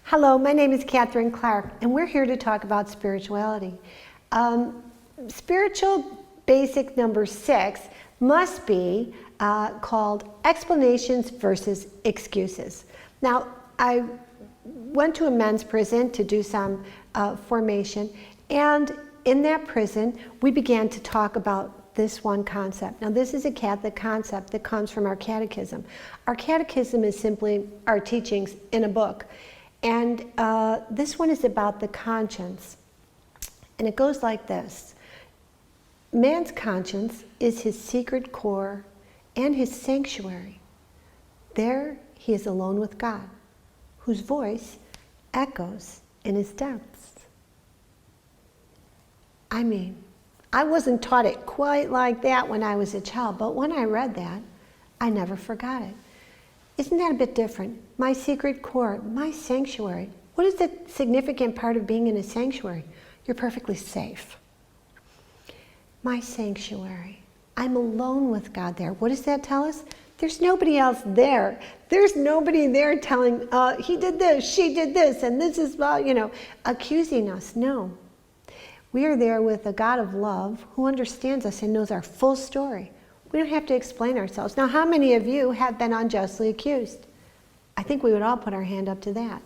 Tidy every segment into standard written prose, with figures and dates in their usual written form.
Hello, my name is Kathryn Clarke, and we're here to talk about spirituality. Spiritual basic number 6 must be called explanations versus excuses. Now, I went to a men's prison to do some formation, and in that prison, we began to talk about this one concept. Now, this is a Catholic concept that comes from our catechism. Our catechism is simply our teachings in a book. And this one is about the conscience. And it goes like this. Man's conscience is his secret core and his sanctuary. There he is alone with God, whose voice echoes in his depths. I mean, I wasn't taught it quite like that when I was a child, but when I read that, I never forgot it. Isn't that a bit different? My secret core, my sanctuary. What is the significant part of being in a sanctuary? You're perfectly safe. My sanctuary. I'm alone with God there. What does that tell us? There's nobody else there. There's nobody there telling, he did this, she did this, and this is, accusing us. No. We are there with a God of love who understands us and knows our full story. We don't have to explain ourselves. Now, how many of you have been unjustly accused? I think we would all put our hand up to that.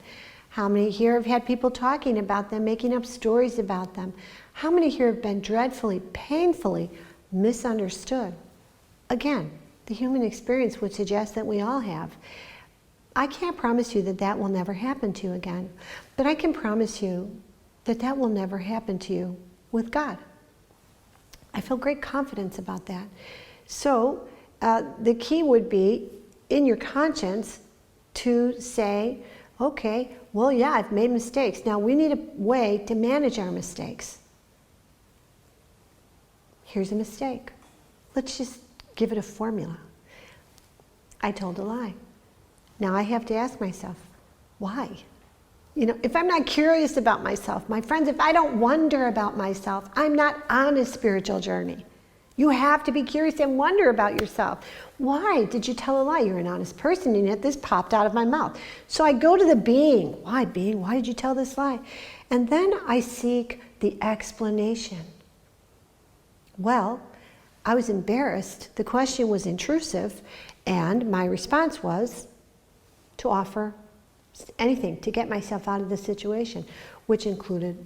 How many here have had people talking about them, making up stories about them? How many here have been dreadfully, painfully misunderstood? Again, the human experience would suggest that we all have. I can't promise you that that will never happen to you again, but I can promise you that that will never happen to you with God. I feel great confidence about that. So the key would be in your conscience to say, okay, well, yeah, I've made mistakes. Now we need a way to manage our mistakes. Here's a mistake. Let's just give it a formula. I told a lie. Now I have to ask myself, why? If I'm not curious about myself, my friends, if I don't wonder about myself, I'm not on a spiritual journey. You have to be curious and wonder about yourself. Why did you tell a lie? You're an honest person, and yet this popped out of my mouth. So I go to the being. Why, being? Why did you tell this lie? And then I seek the explanation. Well, I was embarrassed. The question was intrusive, and my response was to offer anything to get myself out of the situation, which included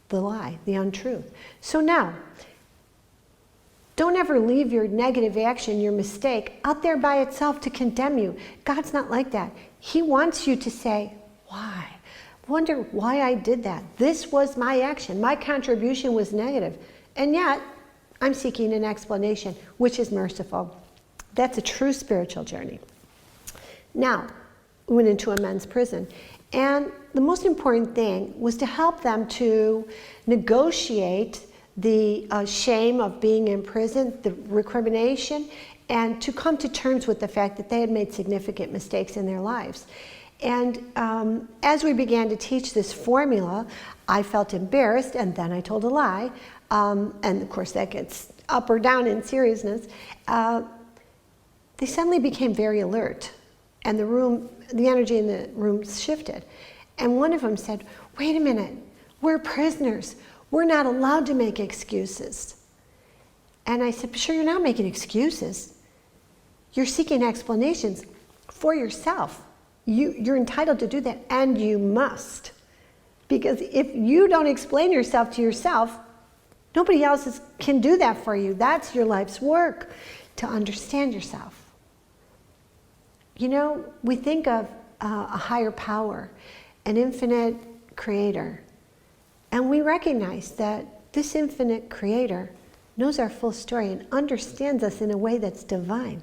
the lie, the untruth. So now, don't ever leave your negative action, your mistake, out there by itself to condemn you. God's not like that. He wants you to say, why? Wonder why I did that. This was my action. My contribution was negative. And yet, I'm seeking an explanation, which is merciful. That's a true spiritual journey. Now, we went into a men's prison. And the most important thing was to help them to negotiate the shame of being in prison, the recrimination, and to come to terms with the fact that they had made significant mistakes in their lives. And as we began to teach this formula, I felt embarrassed, and then I told a lie. And of course, that gets up or down in seriousness. They suddenly became very alert, and the energy in the room shifted. And one of them said, wait a minute, we're prisoners. We're not allowed to make excuses. And I said, sure, you're not making excuses. You're seeking explanations for yourself. You're entitled to do that, and you must. Because if you don't explain yourself to yourself, nobody else can do that for you. That's your life's work, to understand yourself. We think of a higher power, an infinite creator. And we recognize that this infinite creator knows our full story and understands us in a way that's divine.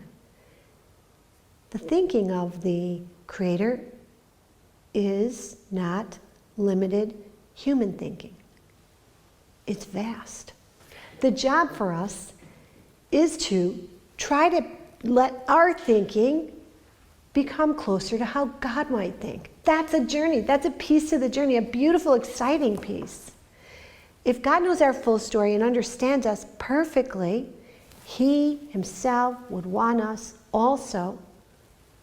The thinking of the creator is not limited human thinking. It's vast. The job for us is to try to let our thinking become closer to how God might think. That's a journey. That's a piece of the journey, a beautiful, exciting piece. If God knows our full story and understands us perfectly, He himself would want us also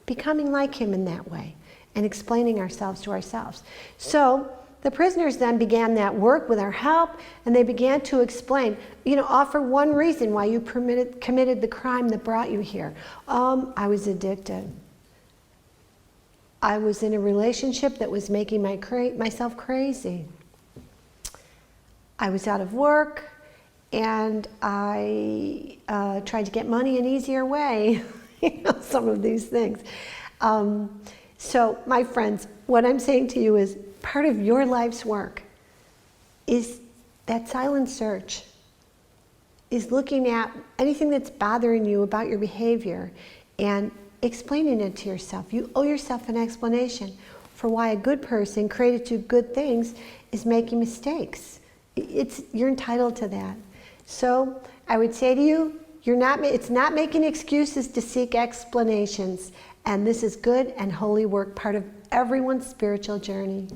becoming like him in that way. and explaining ourselves to ourselves. So the prisoners then began that work with our help, and they began to explain, offer one reason why you committed the crime that brought you here. I was addicted. I was in a relationship that was making myself crazy. I was out of work, and I tried to get money an easier way. Some of these things. So, my friends, what I'm saying to you is part of your life's work is that silent search, is looking at anything that's bothering you about your behavior and explaining it to yourself. You owe yourself an explanation for why a good person created to do good things is making mistakes. You're entitled to that. So I would say to you, it's not making excuses to seek explanations. And this is good and holy work, part of everyone's spiritual journey.